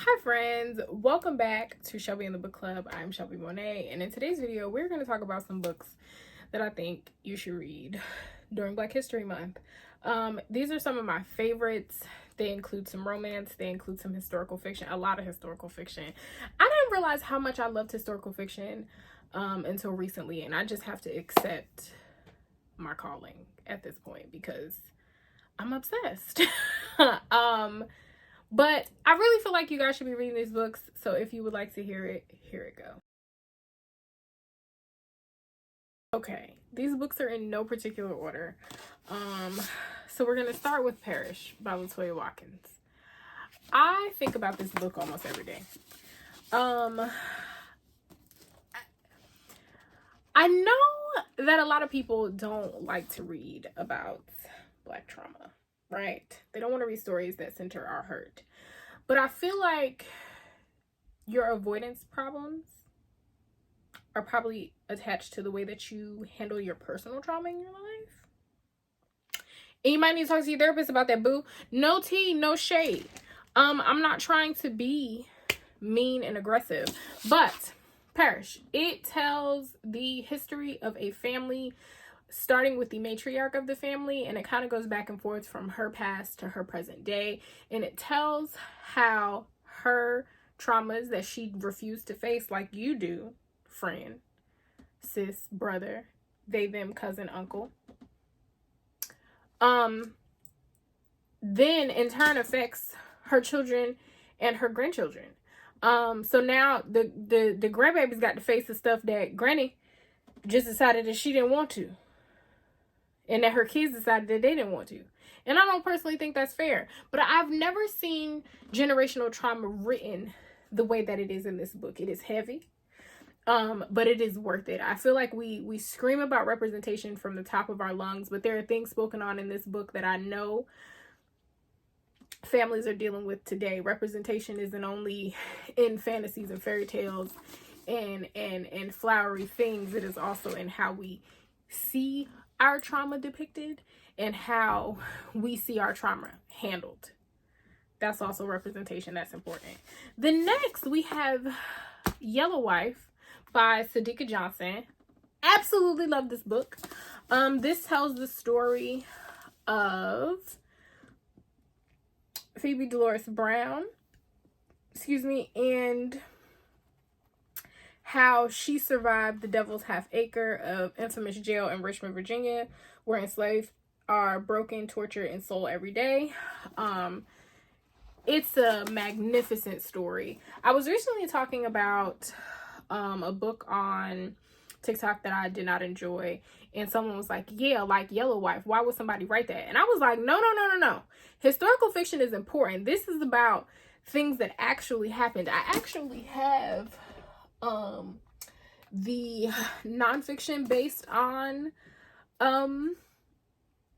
Hi friends, welcome back to Shelby and the Book Club. I'm Shelby Monet, and in today's video we're going to talk about some books that I think you should read during Black History Month. These are some of my favorites. They include some romance, they include some historical fiction, a lot of historical fiction. I didn't realize how much I loved historical fiction until recently, and I just have to accept my calling at this point because I'm obsessed. But I really feel like you guys should be reading these books. So if you would like to hear it, here it go. Okay, these books are in no particular order. So we're gonna start with Perish by Latoya Watkins. I think about this book almost every day. I know that a lot of people don't like to read about Black trauma, right? They don't want to read stories that center our hurt. But I feel like your avoidance problems are probably attached to the way that you handle your personal trauma in your life. And you might need to talk to your therapist about that, boo. No tea, no shade. I'm not trying to be mean and aggressive, but Perish, it tells the history of a family starting with the matriarch of the family, and it kind of goes back and forth from her past to her present day, and it tells how her traumas that she refused to face, like you do, friend, sis, brother, they, them, cousin, uncle, then in turn affects her children and her grandchildren. So now the grandbaby's got to face the stuff that Granny just decided that she didn't want to, and that her kids decided that they didn't want to. And I don't personally think that's fair, but I've never seen generational trauma written the way that it is in this book. It is heavy, but it is worth it. I feel like we scream about representation from the top of our lungs, but there are things spoken on in this book that I know families are dealing with today. Representation isn't only in fantasies and fairy tales and flowery things. It is also in how we see our trauma depicted and how we see our trauma handled. That's also representation. That's important. The next we have Yellow Wife by Sadika Johnson. Absolutely love this book. This tells the story of Phoebe Dolores Brown, and how she survived the Devil's Half Acre of infamous jail in Richmond, Virginia, where enslaved are broken, tortured, and sold every day. It's a magnificent story. I was recently talking about a book on TikTok that I did not enjoy, and someone was like, yeah, like Yellow Wife, why would somebody write that? And I was like, no. Historical fiction is important. This is about things that actually happened. I actually have the nonfiction based on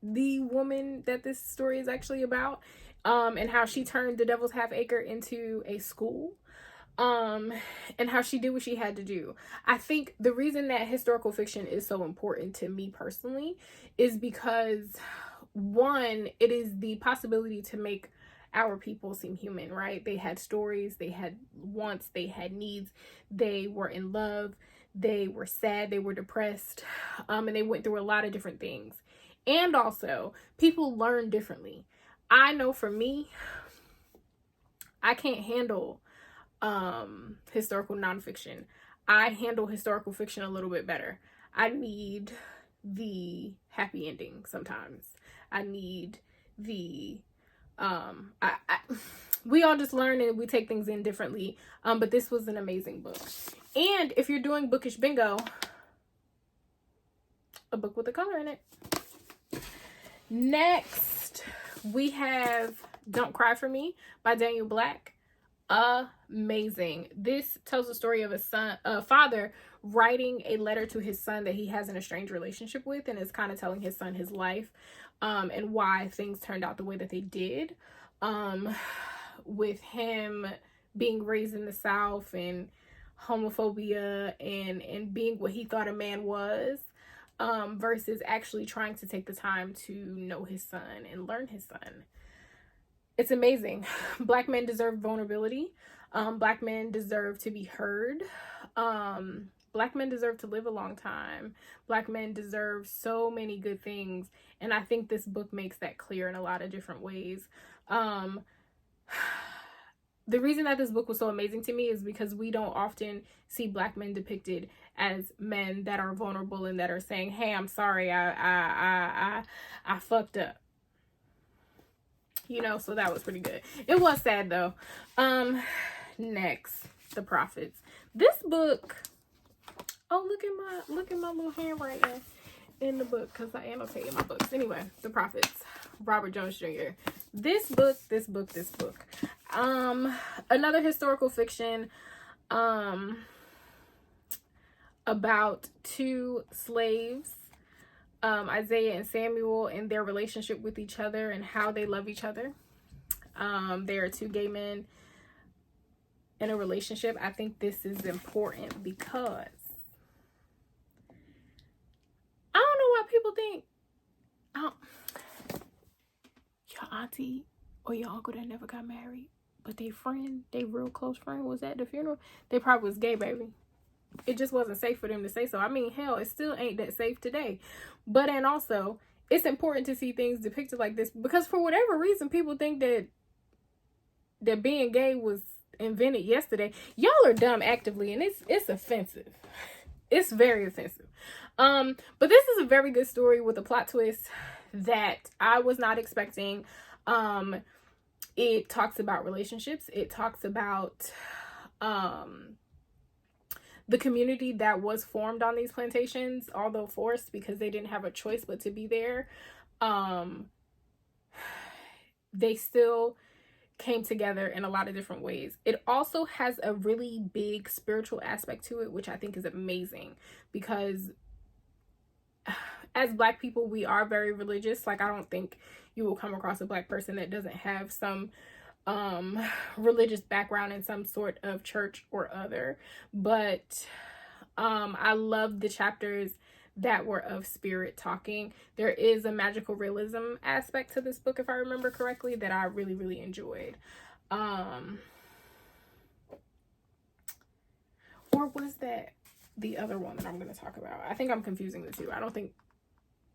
the woman that this story is actually about, and how she turned the Devil's Half Acre into a school, and how she did what she had to do. I think the reason that historical fiction is so important to me personally is because, one, it is the possibility to make our people seem human, right? They had stories, they had wants, they had needs, they were in love, they were sad, they were depressed, and they went through a lot of different things. And also, people learn differently. I know for me, I can't handle historical nonfiction. I handle historical fiction a little bit better. I need the happy ending sometimes. I need the we all just learn and we take things in differently. But this was an amazing book. And if you're doing bookish bingo, a book with a color in it. Next, we have Don't Cry For Me by Daniel Black. Amazing. This tells the story of a father writing a letter to his son that he has an estranged relationship with, and is kind of telling his son his life, and why things turned out the way that they did, with him being raised in the South and homophobia and being what he thought a man was, versus actually trying to take the time to know his son and learn his son. it's amazing. Black men deserve vulnerability. Black men deserve to be heard. Black men deserve to live a long time. Black men deserve so many good things. And I think this book makes that clear in a lot of different ways. The reason that this book was so amazing to me is because we don't often see Black men depicted as men that are vulnerable and that are saying, hey, I'm sorry, I fucked up. You know, so that was pretty good. It was sad though. Next, The Prophets. This book, oh, look at my little handwriting in the book, because I annotated my books. Anyway, The Prophets, Robert Jones Jr. This book. Another historical fiction about two slaves, Isaiah and Samuel, and their relationship with each other and how they love each other. They are two gay men in a relationship. I think this is important because I don't know why people think your auntie or your uncle that never got married, but they real close friend was at the funeral. They probably was gay, baby. It just wasn't safe for them to say so. I mean, hell, it still ain't that safe today. But, and also, it's important to see things depicted like this because for whatever reason, people think that being gay was invented yesterday. Y'all are dumb actively, and it's offensive. It's very offensive. But this is a very good story with a plot twist that I was not expecting. It talks about relationships. It talks about the community that was formed on these plantations, although forced because they didn't have a choice but to be there. They still came together in a lot of different ways. It also has a really big spiritual aspect to it, which I think is amazing because as Black people, we are very religious. Like, I don't think you will come across a Black person that doesn't have some religious background in some sort of church or other. But I love the chapters that were of spirit talking. There is a magical realism aspect to this book, if I remember correctly, that I really, really enjoyed. Or was that the other one that I'm going to talk about? I think I'm confusing the two. I don't think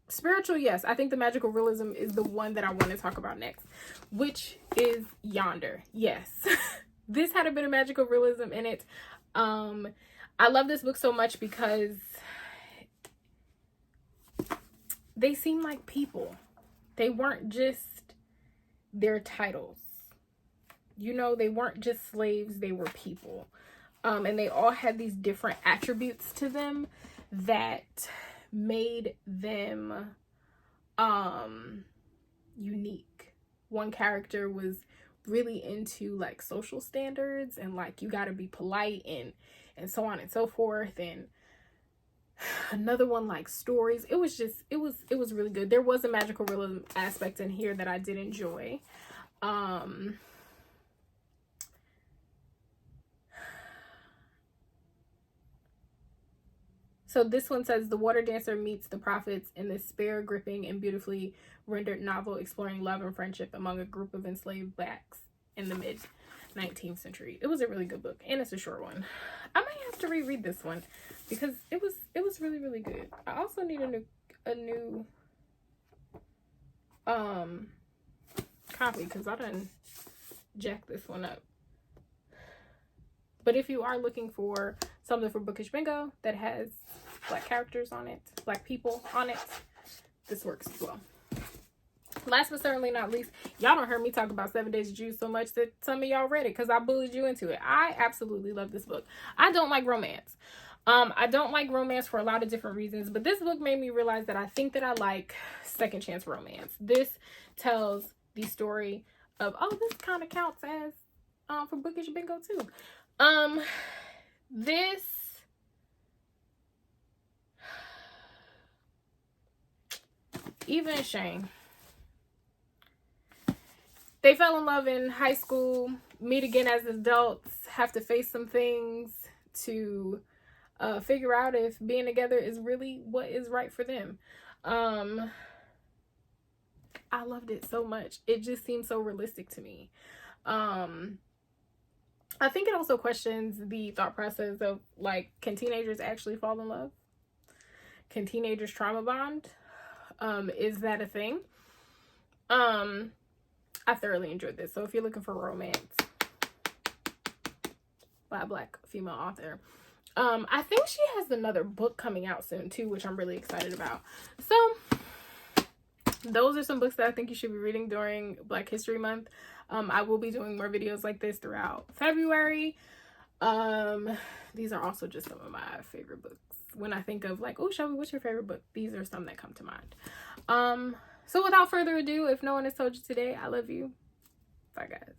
spiritual, yes. I think the magical realism is the one that I want to talk about next, which is Yonder. Yes. This had a bit of magical realism in it. I love this book so much because they seem like people. They weren't just their titles. You know, they weren't just slaves, they were people. And they all had these different attributes to them that made them unique. One character was really into like social standards and like you got to be polite and so on and so forth, and another one like stories. It was really good. There was a magical realism aspect in here that I did enjoy. So this one says the water dancer meets the prophets in this spare, gripping, and beautifully rendered novel exploring love and friendship among a group of enslaved Blacks in the mid-19th century. It was a really good book, and it's a short one. I might have to reread this one because it was really, really good. I also need a new copy because I done jacked this one up. But if you are looking for something for Bookish Bingo that has Black characters on it, Black people on it, this works as well. Last but certainly not least, y'all don't heard me talk about 7 Days of June so much that some of y'all read it because I bullied you into it. I absolutely love this book. I don't like romance. I don't like romance for a lot of different reasons, but this book made me realize that I think that I like second chance romance. This tells the story of, oh, this kind of counts as for Bookish Bingo too. This Eva and Shane, they fell in love in high school, meet again as adults, have to face some things to figure out if being together is really what is right for them. I I loved it so much. It just seemed so realistic to me. I think it also questions the thought process of, like, can teenagers actually fall in love? Can teenagers trauma bond? Is that a thing? I thoroughly enjoyed this. So if you're looking for romance by a Black female author, I think she has another book coming out soon too, which I'm really excited about. So those are some books that I think you should be reading during Black History Month. I will be doing more videos like this throughout February. These are also just some of my favorite books. When I think of, like, oh, Shelby, what's your favorite book? These are some that come to mind. So without further ado, if no one has told you today, I love you. Bye, guys.